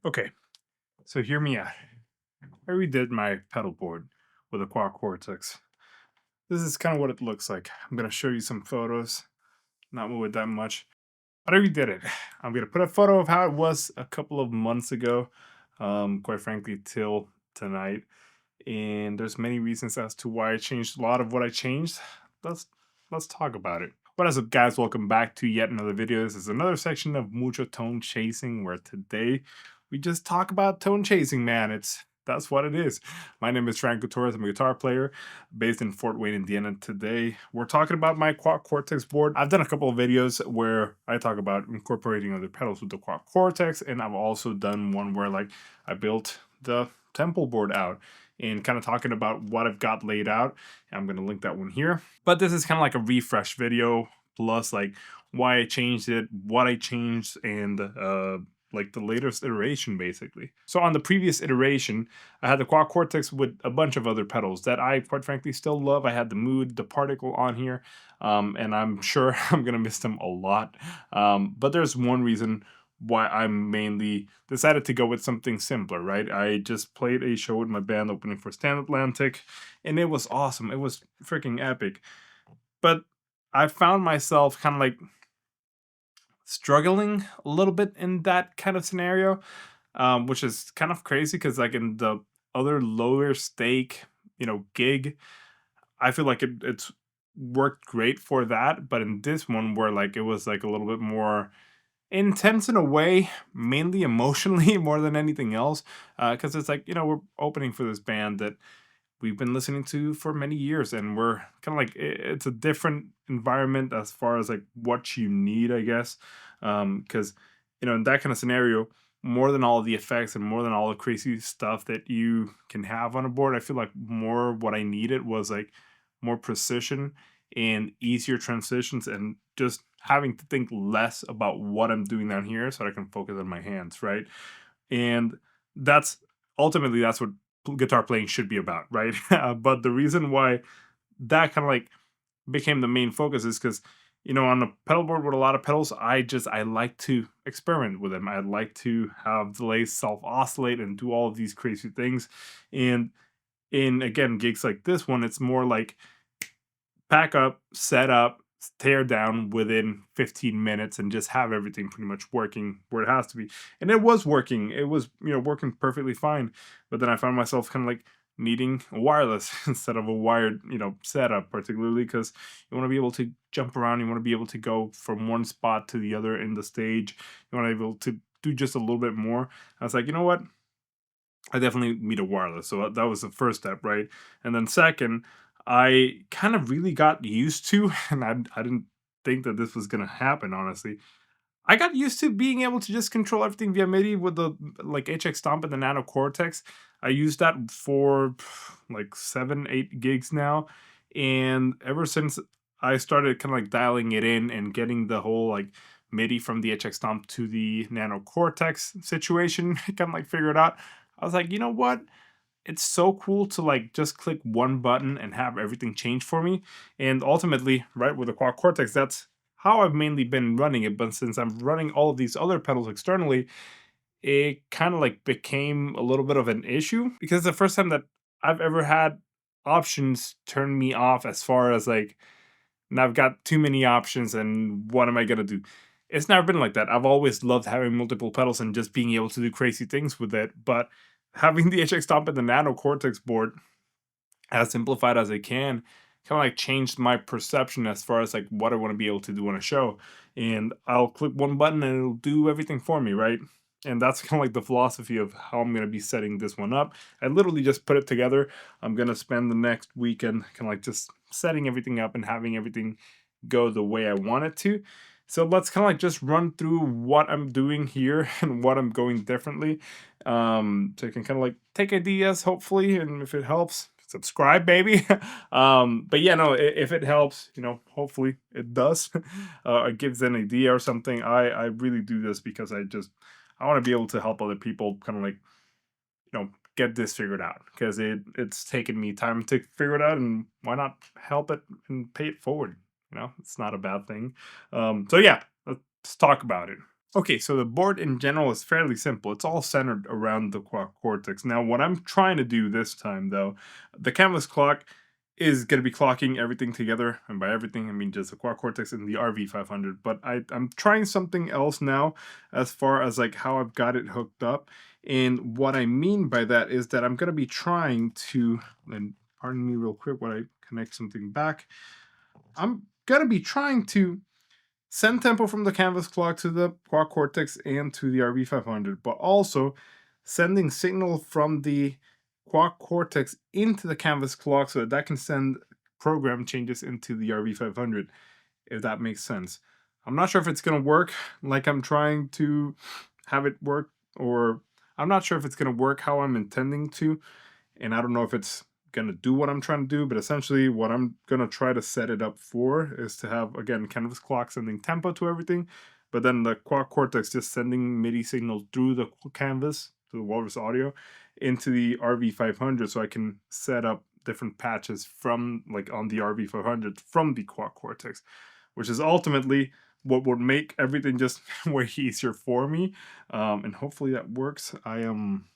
Okay, so hear me out. I redid my pedal board with a Quad Cortex. This is kind of what it looks like. I'm gonna show you some photos, not move it that much, but I redid it. I'm gonna put a photo of how it was a couple of months ago, quite frankly, till tonight. And there's many reasons as to why I changed a lot of what I changed. Let's let's talk about it. What is up, guys? Welcome back to yet another video. This is another section of Mucho Tone Chasing, where today we just talk about tone chasing, man. That's what it is. My name is Franco Torres. I'm a guitar player based in Fort Wayne, Indiana. Today we're talking about my Quad Cortex board. I've done a couple of videos where I talk about incorporating other pedals with the Quad Cortex, and I've also done one where like I built the Templeboard out and kind of talking about what I've got laid out. I'm going to link that one here. But this is kind of like a refresh video, plus like why I changed it, what I changed, and like the latest iteration basically. So on the previous iteration, I had the Quad Cortex with a bunch of other pedals that I quite frankly still love. I had the Mood, the Particle on here, and I'm sure I'm going to miss them a lot. But there's one reason why I mainly decided to go with something simpler, right? I just played a show with my band opening for Stand Atlantic, and it was awesome. It was freaking epic. But I found myself kind of like struggling a little bit in that kind of scenario, which is kind of crazy because like in the other lower stake, gig, I feel like it's worked great for that. But in this one, where like it was like a little bit more intense in a way, mainly emotionally more than anything else, because it's like we're opening for this band that we've been listening to for many years, and we're kind of like it's a different environment as far as like what you need, I guess, because in that kind of scenario, more than all the effects and more than all the crazy stuff that you can have on a board, I feel like more what I needed was like more precision and easier transitions, and just having to think less about what I'm doing down here so that I can focus on my hands, right? And that's ultimately that's what guitar playing should be about, right? But the reason why that kind of like became the main focus is because on a pedal board with a lot of pedals, I like to experiment with them. I like to have delays self oscillate and do all of these crazy things. And in again gigs like this one, it's more like pack up, set up, tear down within 15 minutes and just have everything pretty much working where it has to be. And it was working. It was, working perfectly fine. But then I found myself kind of like needing a wireless instead of a wired, setup, particularly because you want to be able to jump around. You want to be able to go from one spot to the other in the stage. You want to be able to do just a little bit more. I was like, you know what? I definitely need a wireless. So that was the first step, right? And then second, I kind of really got used to, and I didn't think that this was gonna happen, honestly. I got used to being able to just control everything via MIDI with the like HX Stomp and the Nano Cortex. I used that for like 7, 8 gigs now, and ever since I started kind of like dialing it in and getting the whole like MIDI from the HX Stomp to the Nano Cortex situation, kind of like figured out. I was like, you know what? It's so cool to like just click one button and have everything change for me. And ultimately, right, with the Quad Cortex, that's how I've mainly been running it. But since I'm running all of these other pedals externally, it kind of like became a little bit of an issue, because the first time that I've ever had options turn me off, as far as like, now I've got too many options and what am I gonna do? It's never been like that. I've always loved having multiple pedals and just being able to do crazy things with it. But having the HX Stomp and the Nano Cortex board, as simplified as it can, kind of like changed my perception as far as like what I want to be able to do on a show. And I'll click one button and it'll do everything for me, right? And that's kind of like the philosophy of how I'm going to be setting this one up. I literally just put it together. I'm going to spend the next weekend kind of like just setting everything up and having everything go the way I want it to. So let's kind of like just run through what I'm doing here and what I'm going differently. So you can kind of like take ideas, hopefully, and if it helps, subscribe, baby. But yeah, no, if it helps, hopefully it does. It gives an idea or something. I really do this because I want to be able to help other people kind of like, get this figured out, because it's taken me time to figure it out, and why not help it and pay it forward? It's not a bad thing. So yeah, let's talk about it. Okay, so the board in general is fairly simple. It's all centered around the Quad Cortex. Now, what I'm trying to do this time, though, the canvas clock is going to be clocking everything together. And by everything, I mean just the Quad Cortex and the RV500. But I'm trying something else now as far as like how I've got it hooked up. And what I mean by that is that I'm going to be trying to, and pardon me real quick while I connect something back. I'm going to be trying to send tempo from the canvas clock to the Quad Cortex and to the RV500, but also sending signal from the Quad Cortex into the canvas clock so that that can send program changes into the RV500, if that makes sense. I'm not sure if it's going to work like I'm trying to have it work, or I'm not sure if it's going to work how I'm intending to, and I don't know if it's gonna do what I'm trying to do, but essentially what I'm gonna try to set it up for is to have, again, canvas clock sending tempo to everything, but then the Quad Cortex just sending MIDI signals through the canvas to the Walrus audio into the RV500, so I can set up different patches from like on the RV500 from the Quad Cortex, which is ultimately what would make everything just way easier for me, and hopefully that works. I am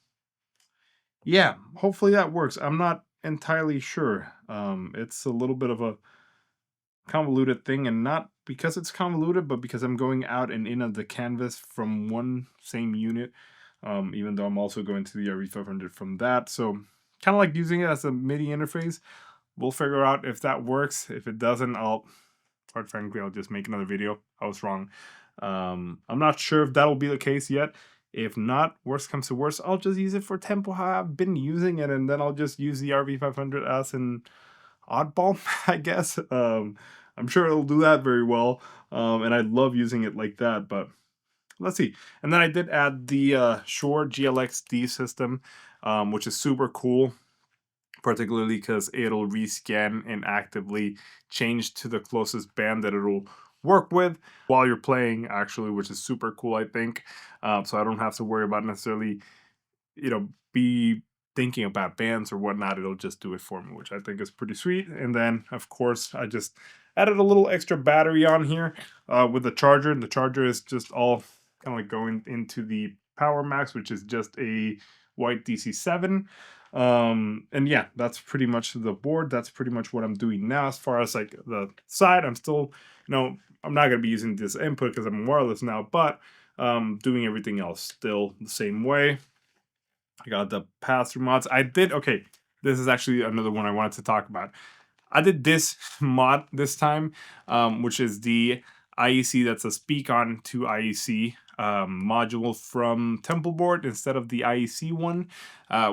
Yeah, hopefully that works. I'm not entirely sure. It's a little bit of a convoluted thing, and not because it's convoluted, but because I'm going out and in of the canvas from one same unit, even though I'm also going to the RV500 from that. So kind of like using it as a MIDI interface. We'll figure out if that works. If it doesn't, quite frankly, I'll just make another video. I was wrong. I'm not sure if that'll be the case yet. If not, worst comes to worst, I'll just use it for tempo how I've been using it, and then I'll just use the RV500 as an oddball, I guess. I'm sure it'll do that very well, and I love using it like that, but let's see. And then I did add the Shure GLXD system, which is super cool, particularly because it'll rescan and actively change to the closest band that it'll work with while you're playing, actually, which is super cool, I think. So I don't have to worry about necessarily, be thinking about bands or whatnot. It'll just do it for me, which I think is pretty sweet. And then, of course, I just added a little extra battery on here with the charger. The charger is just all kind of like going into the Powermax, which is just a white DC7. And yeah, that's pretty much the board. That's pretty much what I'm doing now. As far as like the side, I'm still, I'm not going to be using this input because I'm wireless now, but doing everything else still the same way. I got the pass-through mods. Okay, this is actually another one I wanted to talk about. I did this mod this time, which is the IEC, that's a speak on to IEC module from Templeboard instead of the IEC one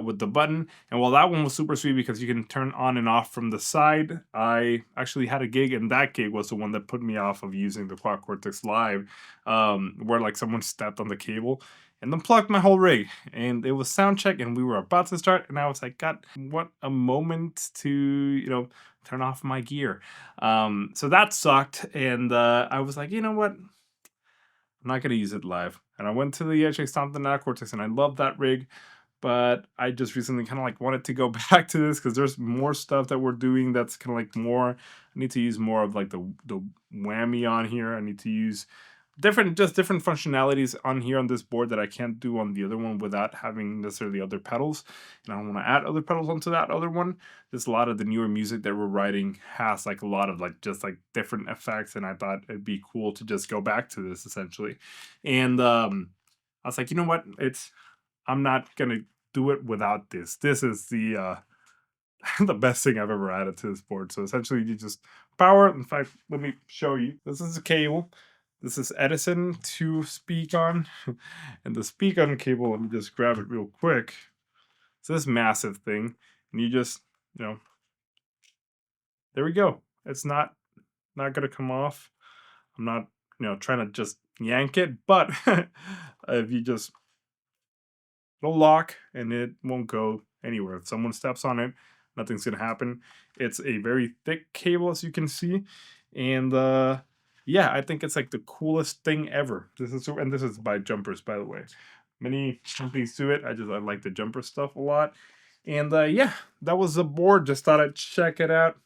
with the button. And while that one was super sweet because you can turn on and off from the side, I actually had a gig, and that gig was the one that put me off of using the Quad Cortex Live, where like someone stepped on the cable and unplugged my whole rig. And it was sound check, and we were about to start, and I was like, God, what a moment to, turn off my gear. So that sucked, and I was like, you know what? I'm not gonna use it live. And I went to the HX Thompson Cortex, and I love that rig, but I just recently kind of like wanted to go back to this because there's more stuff that we're doing that's kind of like more. I need to use more of like the whammy on here. I need to use different functionalities on here on this board that I can't do on the other one without having necessarily other pedals. And I want to add other pedals onto that other one. There's a lot of the newer music that we're writing has like a lot of like just like different effects, and I thought it'd be cool to just go back to this essentially. And I was like, you know what? I'm not gonna do it without this. This is the the best thing I've ever added to this board. So essentially you just power. In fact, let me show you. This is a cable. This is Edison to speak on. And the speak on cable, let me just grab it real quick. It's this massive thing. And you just, there we go. It's not gonna come off. I'm not, trying to just yank it, but if you just, it'll lock and it won't go anywhere. If someone steps on it, nothing's gonna happen. It's a very thick cable, as you can see. And yeah, I think it's like the coolest thing ever. This is by Jumpers, by the way. Many companies do it. I like the Jumper stuff a lot. And yeah, that was the board. Just thought I'd check it out.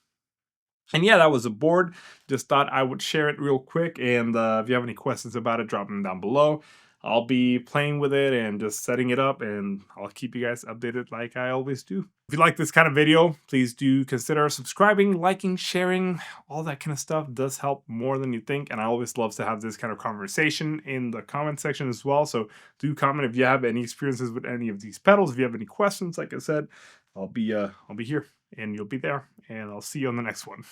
And yeah, that was a board. Just thought I would share it real quick. And if you have any questions about it, drop them down below. I'll be playing with it and just setting it up, and I'll keep you guys updated like I always do. If you like this kind of video, please do consider subscribing, liking, sharing. All that kind of stuff does help more than you think. And I always love to have this kind of conversation in the comment section as well. So do comment if you have any experiences with any of these pedals. If you have any questions, like I said, I'll be here and you'll be there. And I'll see you on the next one.